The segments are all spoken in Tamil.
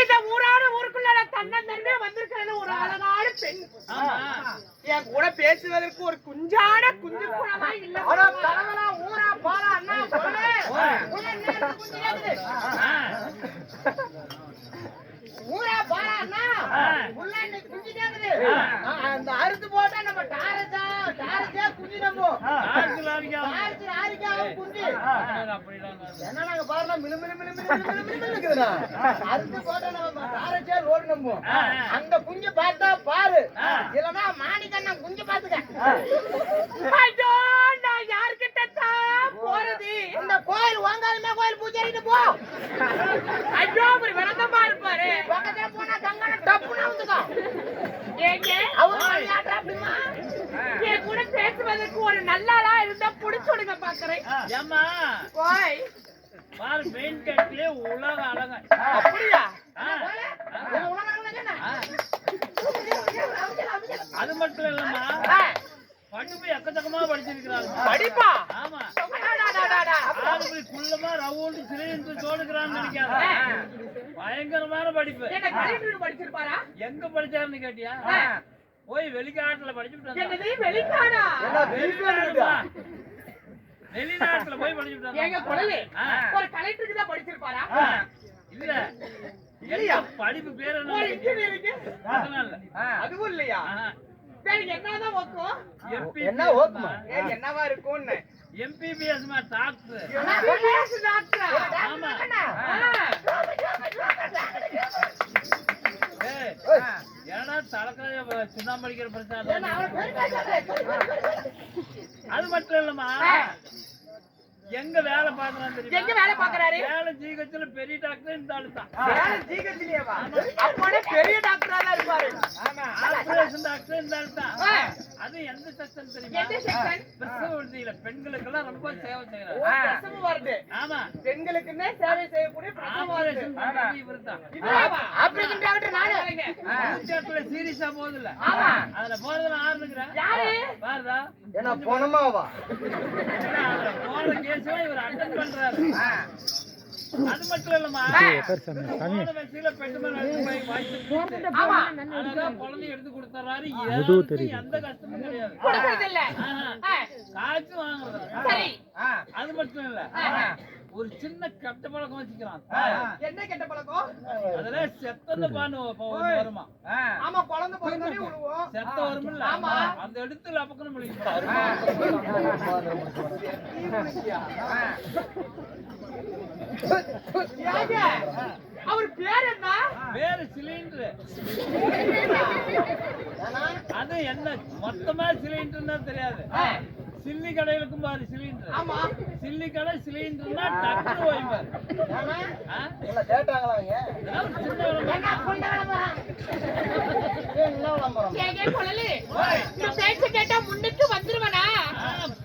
இந்த ஊரான ஊருக்குள்ள தன்னந்தன்மே வந்திருக்கிறது ஒரு அழகான பெண். என் கூட பேசுவதற்கு ஒரு குஞ்சான குஞ்சு கூடமா இல்ல. ஊரா பாரா அண்ணா ஊரா பாரா அண்ணா உள்ள இன்னைக்கு குஞ்சு கேக்குது. அந்த அறுத்து போட்டா நம்ம டாரஜா குஞ்சு நம்ம குஞ்சு என்ன நாங்க பாருனா மிளு மிளு மிளு மிளு மிளு இருக்குதுடா. அறுத்து போட்டா நம்ம டாரஜா ரோடு நம்ம அந்த குஞ்சு பார்த்தா பாரு, இல்லனா மாணிக்கண்ணா குஞ்சு பாத்துக்க. ஐயோ நான் யார்கிட்ட தான் போறது? இந்த கோயில் வாங்காலுமே கோயில் பூஜாரிட்டு போ. ஐயோ ஒரு விரதமா இருப்பாரு, பக்கத்துல போனா கங்கன டப்புன்னு வந்துக்கோ. ஏங்க அவரு அப்படிமா என் கூட பேசுவதற்கு ஒரு நல்லாளா இருந்தா புடிச்சுடுங்க பாக்குறேன். ஏமா போய் பாரு மெயின் கேட்லயே உலக அழகா. அப்படியா? அது மட்டும் இல்லம்மா, படிப்பு எக்கச்சக்கமா படிச்சிருக்கிறாங்க. படிப்பா? ஆமா. குள்ளமா ரவுண்டு சிலிந்து சோடுக்கிறான்னு நினைக்காத, பயங்கரமான படிப்பு. படிச்சிருப்பாரா? எங்க படிச்சாருன்னு கேட்டியா? போய் வெளிநாட்டுல படிச்சுட்டாங்க. வெளிநாட்டுல போய் படிச்சுட்டாங்க. எங்க குழந்தை ஒரு கலெக்டருக்கு தான் படிச்சிருப்பாரா? இல்ல, இல்லையா? படிப்பு பேர் என்ன? அதுவும் இல்லையா? என்னதான் ஓக்கும்? என்ன ஓக்குமா? என்னவா இருக்கும்னு எம்பிபிஎஸ் டாக்டர். ஆமா. ஏன்னா தலக்காய சுண்ணாம்பு அடிக்கிற பிரச்சனை. அது மட்டும் இல்லம்மா, எங்க வேலை பாக்குறாரு தெரியுமா? எங்க வேலை பாக்குறாரு? வேலை ஜிஹெச்ல பெரிய டாக்டர் இந்த ஆளு தான். வேலை ஜிஹெச்லயேவா? அப்போனே பெரிய டாக்டரா தான் இருப்பாரு. ஆமா, ஆபரேஷன் டாக்டர் இந்த ஆளு தான். அது எந்த செக்ஷன் தெரியுமா? எந்த செக்ஷன்? பிரசவ விடுதியில பெண்களுக்கு எல்லாம் ரொம்ப சேவை செய்யறாரு. பிரசவ வார்டு. ஆமா, பெண்களுக்குன்னே சேவை செய்யக்கூடிய பிரசவ வார்டு இவர்தான். ஆபரேஷன் டாக்டர் நானே. மூச்சாட்டுல சீரியஸா போகுதுல, ஆமா, அதுல போறதுல ஆரம்பிக்கிறேன். யாரு பாருடா? என்ன போனமாவா? போன கேஸே இவர் அட்டெண்ட் பண்றாரு. அது மட்டும் இல்லம்மா, குழந்தை எடுத்து கொடுத்துறாரு. எந்த கஷ்டமும் கிடையாது, காய்ச்சி வாங்குறது. அது மட்டும் இல்ல, ஒரு சின்ன கெட்ட பழக்கம் வச்சுக்கிறான். என்ன கெட்ட பழக்கம்? அதுல செத்த பானு வருமா? ஆமா, குழந்தை பிறந்தே விடுவோம், செத்த வரும்ல, அந்த இடத்துல அப்பக்கணும் முடியும். அவர் பேர் என்ன? பேரு சிலிண்டர். அது என்ன மொத்தமா சிலிண்டர் தெரியாது. சில்லி கடைகளுக்கும் பாரு சிலிண்டர். ஆமா, சில்லி கடை சிலிண்டர்னா டக்குனு ஓய்வாரு. கேட்டா முன்னுக்கு வந்துருவனா?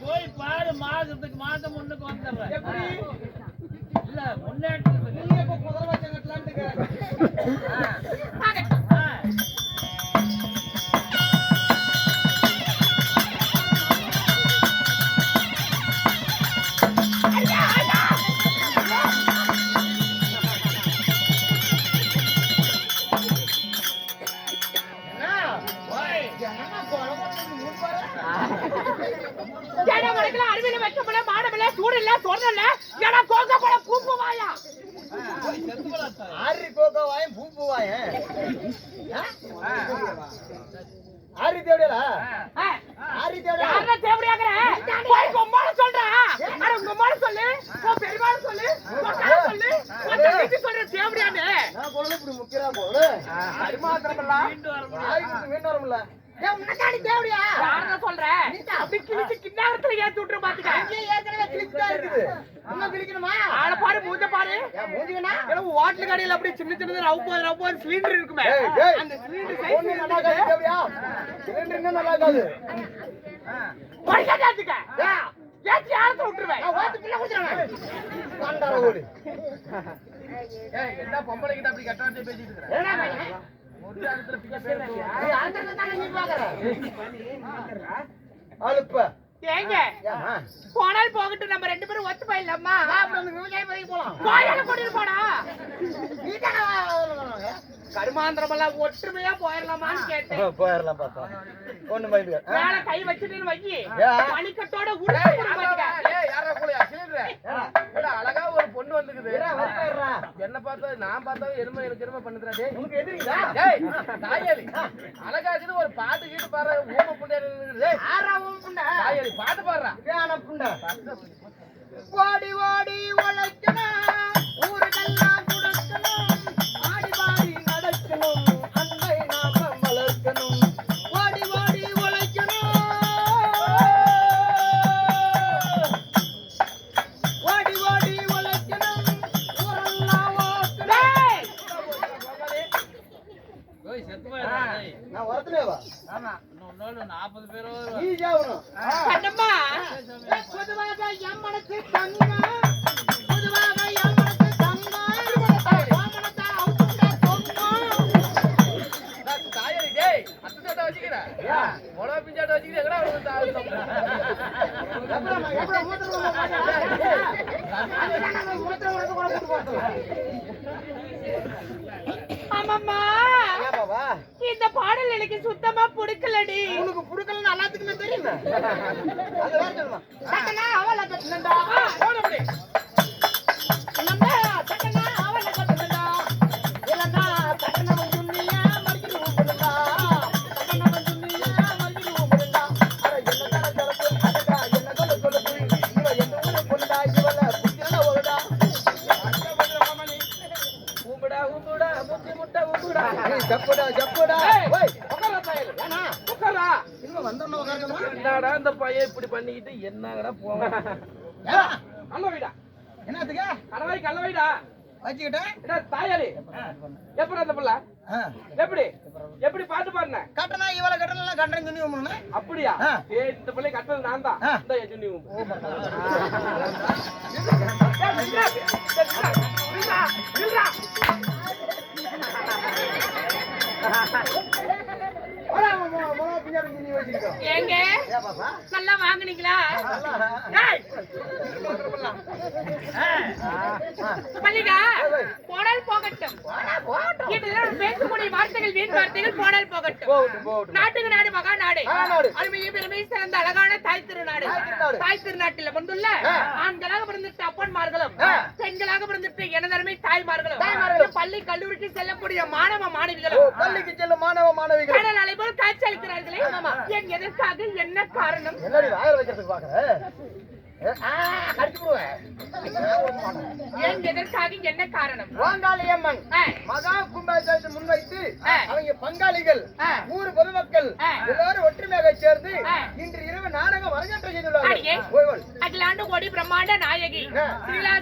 போய் பாரு, மாசத்துக்கு மாசம் முன்னுக்கு வந்துடுறேன். எப்படி இல்ல முன்னேற்றத்துக்கு குதிரை வச்சு கட்டலான்ட்டு. அறிவியல வைக்கப்பட மாடமில்ல சூடில்ல சொன்னல ஏடா கோகா பழ பூப்புவாயா? ஆரி கோகா வாயம் பூப்புவாயா? ஆரி தேவடியா? ஆரி தேவடியா? யாரா தேவடியாங்கற? போய் கொம்மால சொல்றா. அட கொம்மால சொல்லு, போ பெருமாள சொல்லு, கொட்டால சொல்லு, கொட்ட வீட்டு சொல்ற தேவடியானே. நான் கொள்ள இப்படி முக்கிரா போடு. அரிமாத்திரமல்ல வீண்டு வரமுல்ல. முன்னாடி தேவடியா? யாரா சொல்ற? அப்படி கிழிச்சு கிண்ணாரத்துல ஏத்தி விட்டுற பாத்துக்க. அங்கே ஏற்கனவே கிழிச்சா இருக்குது, இன்னும் கிழிக்கணுமா? ஆள பாரு, மூஞ்ச பாரு. மூஞ்சினா ஏதோ ஹோட்டல் கடையில அப்படி சின்ன சின்னது ரவுப்போ சிலிண்டர் இருக்குமே, அந்த சிலிண்டர் சைஸ் நல்லா காது தேவடியா? சிலிண்டர் இன்னும் நல்லா காது. பைசா ஏத்துக்க, ஏத்தி ஆளத்த விட்டுருவேன். ஓட்டு பிள்ளை குடிச்சறேன். காண்டார ஓடு. ஏய், என்ன பொம்பளை கிட்ட அப்படி கட்டாட்டே பேசிட்டு இருக்கற? ஏடா பையன் ஒரு இடத்துல பிக்க பேரு. ஏய், அந்த தான நீ பாக்குற. அலுப்ப ஏங்க போனால் போகட்டும், நம்ம 2 பேரும் ஒத்து போயிடலாமா? விவசாயம் போய் போலாம். கோயில கூட்டிட்டு போடா. கருமாந்திரம் எல்லாம் ஒற்றுமையா போயிடலாமான்னு கேட்டேன். போயிடலாம் பார்த்தா ஒண்ணு பயந்து மேல கை வச்சுட்டு வைக்கி மணிக்கட்டோட அழகா ஒரு பொண்ணு வந்துக்குது. என்ன பார்த்தா நான் பார்த்தா எருமை எனக்கு எருமை பண்ணுறாடே உனக்கு எதிரிங்களா? தாயலி அழகா இருக்குது. ஒரு பாட்டு கீட்டு பாரு. ஊம புண்டை தாயலி பாட்டு பாடுறா. ஓடி ஓடி உழைக்கணும், ஊருக்கெல்லாம் கொடுக்கணும், ஆடி பாடி நடக்கணும், அன்பை நாம வளர்க்கணும். ஓடி ஓடி உழைக்கணும், ஓடி ஓடி உழைக்கணும், ஊரெல்லாம் ஓக்கணும். நான் வரத்துலேவா? ஆமா 40 பேரோ கண்ணம்மா. பொதுவாக என் மனசு தங்கம், பொதுவாக என் மனசு தங்கம், வாமனத்தை அவுத்துட்டா பொங்கம். தாயலி டேய் அத்தனை வச்சுக்கிறேன். மொளகா பிஞ்சாட்ட வச்சுக்கிறேன். ஆமாம்மா, இந்த பாடல் எனக்கு சுத்தமா பிடிக்கலடி. உனக்கு புடுக்கலன்னு எல்லாத்துக்குமே தெரியுமே. அது வேற சொல்லுமா? சட்டனா அவளை கட்டுனடா. போனபடி நம்ம சட்டனா அவளை கட்டுனடா. இல்லன்னா சட்டனவன் துண்ணியா மறிக்கணும் போடுடா. சட்டனவன் துண்ணியா மறிக்கணும் போடுடா. அட என்ன தர தரப்பு அடடா என்ன கொலுப்பு. இவ என்ன ஊரு பொண்ணுடா, இவள புத்திரன ஓடுடா. ஊம்புடா ஊம்புடா முத்தி முட்டை ஊம்புடா. ஜப்புடா ஜப்புடா. ஓய் உட்காரா தாயலி. ஏனா உட்காரா. இன்னும் வந்தோம்னா உட்காரணுமா? என்னடா இந்த பையன் இப்படி பண்ணிக்கிட்டு என்னங்கடா போவான். ஏனா கல்ல வைடா. என்னத்துக்கு கடவாய் கல்ல வைடா. வச்சுக்கிட்டேன். தாயாளி எப்படி அந்த பிள்ளை எப்படி எப்படி பாட்டு பாருன? கட்டணா இவள கட்டணா கட்டணம் துணி உம்முன்னு. அப்படியா? ஏய் இந்த பிள்ளை கட்டணம் நான் தான். இந்த துணி உம். ஏங்க நல்லா வாங்குனீங்களா? மல்லிகா போனால் போகட்டும். இதெல்லாம் பேசக்கூடிய வார்த்தைகள் வீண் வார்த்தைகள். போனால் போகட்டும். நாட்டுக்கு நாடு மகா நாடு, அருமையை பெருமை சிறந்த அழகான தாய் திருநாடு. தாய் திருநாட்டில் வந்துள்ள ஆண்களாக பிறந்துட்டு அப்பன்மார்களும், பெண்களாக பிறந்துட்டு எனதருமை தாய்மார்களும், பள்ளி கல்லூரிக்கு செல்லக்கூடிய மாணவ மாணவிகளும், பள்ளிக்கு செல்லும் மாணவ மாணவிகள் கடல் அலை போல் காட்சி அளிக்கிறார்களே, என் எதற்காக என்ன காரணம்? என்னடி வாயில வைக்கிறதுக்கு பாக்குற? ஏன் எதற்காக என்ன காரணம்? வாங்காளியம்மன் மகா கும்பாபிஷேகத்தை முன்வைத்து அவங்க பங்காளிகள் ஊர் பொதுமக்கள் எல்லாரும் ஒற்றுமையாக சேர்ந்து இன்று இரவு நாடகம் அரங்கேற்றம் செய்துள்ளார்கள். அகிலாண்டு கோடி பிரம்மாண்ட நாயகி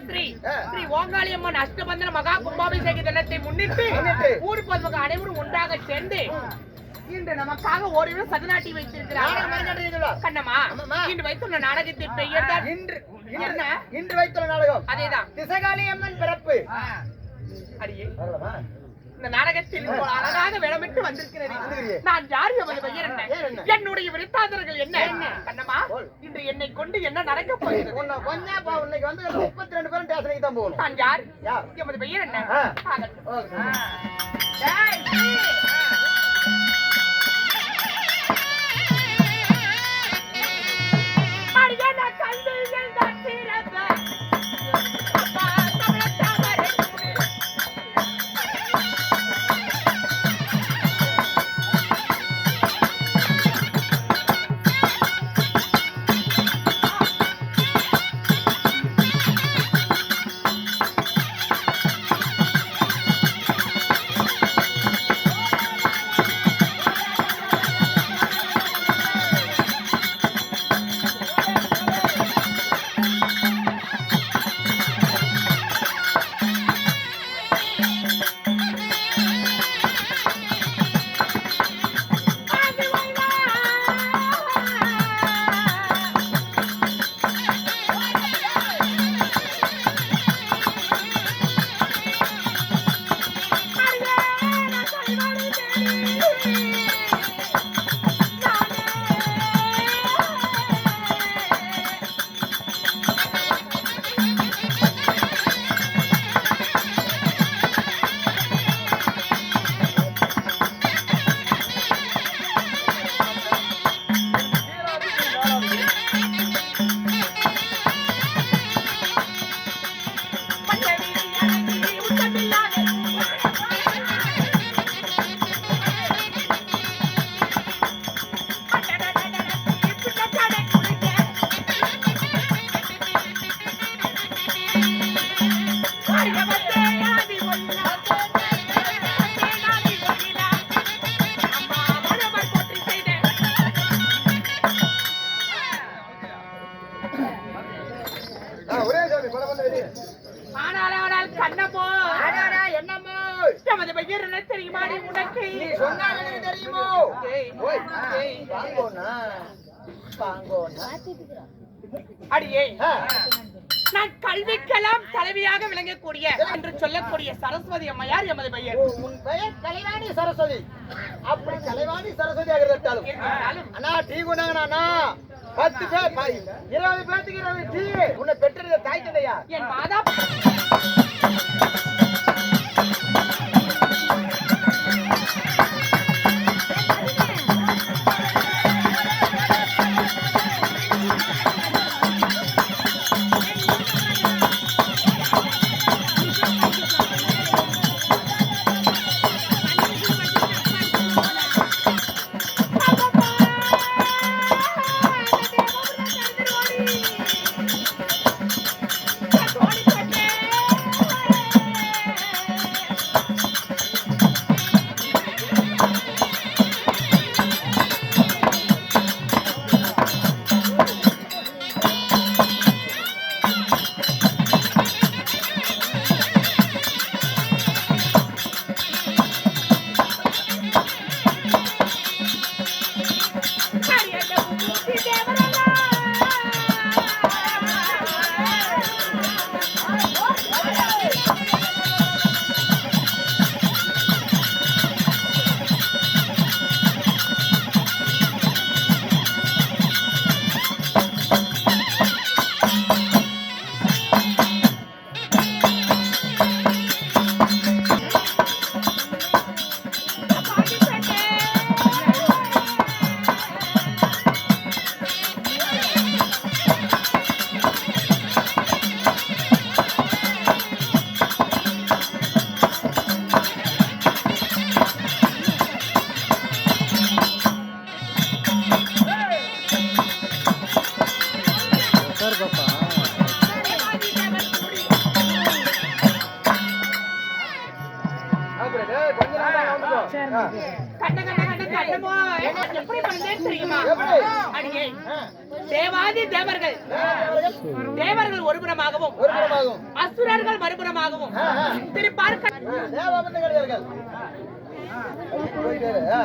ஸ்ரீ ஸ்ரீ ஓங்காளியம்மன் அஷ்டபந்தன மகா கும்பாபிஷேக தினத்தை முன்னிட்டு ஊர் பொதுமக்கள் அனைவரும் ஒன்றாக சேர்ந்து இன்று நமக்காக ஓரிரு சதுநாட்டி வைத்திருக்கிறார். கண்ணம்மா, இன்று வைத்துள்ள நாடகத்தின் பெயர் தான் இன்று வைத்துள்ள நாடகம் அதேதான் திசைகாளி அம்மன் பிறப்பு. அடியே இந்த நாடகத்தில் அழகாக வேடமிட்டு வந்திருக்கிறது. நான் யார், எவ்வளவு பெயர் என்ன, என்னுடைய விருத்தாந்தர்கள் என்ன? கண்ணம்மா, இன்று என்னை கொண்டு என்ன நடக்க போகிறது? இன்னைக்கு வந்து 32 பேரும் ஸ்டேஷனுக்கு தான் போகணும். நான் யார், எவ்வளவு பெயர் என்ன? வாங்கோண்ணா வாங்கோண்ணா. அடியே ஆ, நான் கல்விக்கெல்லாம் தலைவியாக விளங்கக்கூடிய என்று சொல்லக்கூடிய சரஸ்வதி அம்மையார் எமது பெயர். உன் பெயர் கலைவாணி சரஸ்வதி. அப்படி கலைவாணி சரஸ்வதி ஆகிறதாலும் இருந்தாலும் அண்ணா டீ கொண்டாங்கண்ணா. 10 பேர் 20 பேர்த்துக்கு 20 டீ. உன்னை பெற்றது தாய் தந்தையா? என் மாதா அப்படி டேய், கொஞ்ச நேரம் தான் வந்துக்கோ. ஆ, கண்ணமோ எப்படி பண்ணேன்னு தெரியுமா? எப்படி? அடியே தேவாதி தேவர்கள் தேவர்கள் ஒருபுறமாகவும் ஒரு புறமாகும். அசுரர்கள் மறுபுறமாகவும் திருப்பார்க்க தேவபந்தகர்கள். போயிட்டு இரு, ஆ.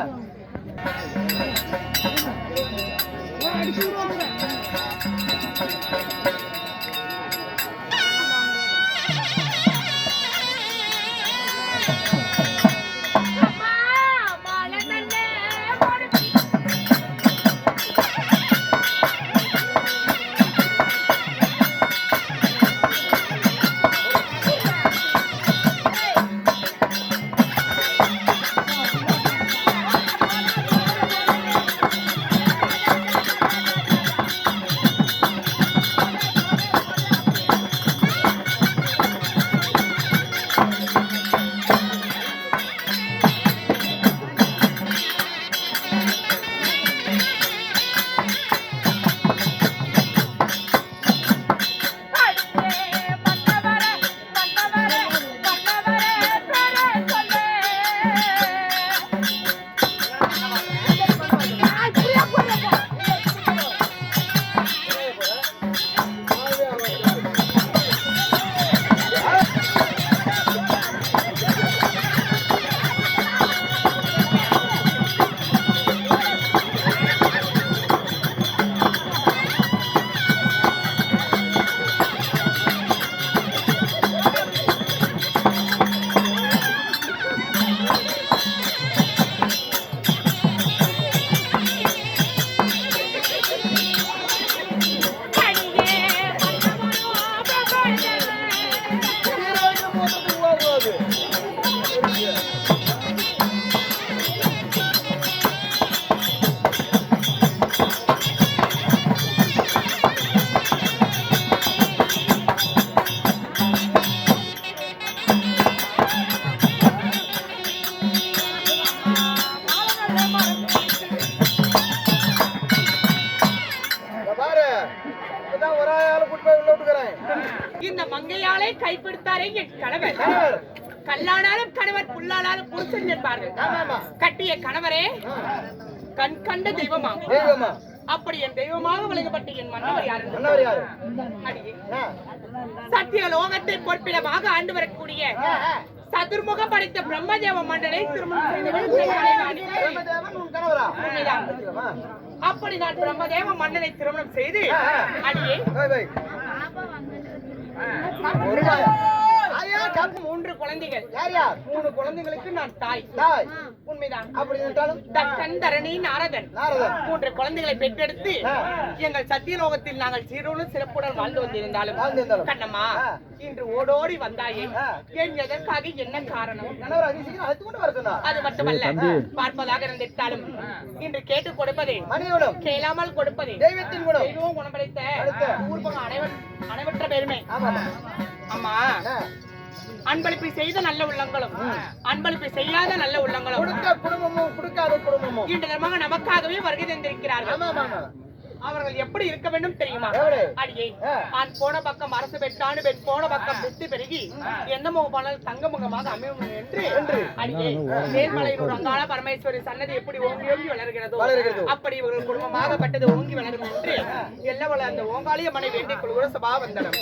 இந்த மங்கையாலே கைப்பிடித்தாரே என் கணவர். கல்லானாலும் கணவர், புல்லானாலும் புருஷன் என்பார்கள். கட்டிய கணவரே கண் கண்ட தெய்வமா? அப்படி என் தெய்வமாக விளங்கப்பட்ட என் மன்னவர் யாரு? அடியே சத்திய லோகத்தை பொற்பிடமாக ஆண்டு வரக்கூடிய சதுர்முகம் படைத்த பிரம்மதேவ மண்டலை திருமணம் செய்தவள் கணவரா உண்மைதான். வச்சுக்கலாமா? அப்படி நான் பிரம்மதேவ மன்னனை திருமணம் செய்து அடியே வை. ஒரு ஆயா கப்பு 3 குழந்தைகள். யார் யார் 3 குழந்தைகளுக்கு நான் தாய். தாய் உண்மைதான். அப்படி நின்றாலும் தக்கன் தரணி நாரதன் நாரதன் 3 குழந்தைகளை பெற்றெடுத்து எங்கள் சத்தியலோகத்தில் நாங்கள் சீரோடு சிறப்புடன் வாழ்ந்து வந்திருந்தாலும் கண்ணம்மா இன்று ஓடோடி வந்தாயே ஏன் எதற்காக என்ன காரணம்? கணவர் அதிசயம் அழைத்து கொண்டு வர சொன்னார். அது மட்டுமல்ல பார்ப்பதாக இருந்திருந்தாலும் இன்று கேட்டு கொடுப்பதே மணியோடும் கேளாமல் கொடுப்பதே தெய்வத்தின் குணம் தெய்வம் குணப்படுத்த ஊர்பகம் அனைவற்ற பெருமை. அம்மா அன்பளிப்பு செய்த நல்ல உள்ளங்களும் அன்பளிப்பு செய்யாத நல்ல உள்ளங்களும் கொடுக்க குடும்பமும் கொடுக்காத குடும்பமும் இன்று தினமாக நமக்காகவே வருகை தந்திருக்கிறார்கள். ஆமா ஆமா அவர்கள் எப்படி இருக்க வேண்டும் தெரியுமா? எவ்வளவு? அடியே ஆண் போன பக்கம் அரசு பெற்றாண்டு பெண் போன பக்கம் பெற்று பெருகி எந்த முகமானால் தங்க முகமாக அமையும் என்று அடியே நேர்மலையூர் அங்காள பரமேஸ்வரி சன்னதி எப்படி ஓங்கி ஓங்கி வளர்கிறதோ அப்படி இவர்கள் குடும்பமாகப்பட்டது ஓங்கி வளரும் என்று எல்லவள அந்த ஓங்காளிய மனை வேண்டிக் கொள்கிற சபா வந்தனம்.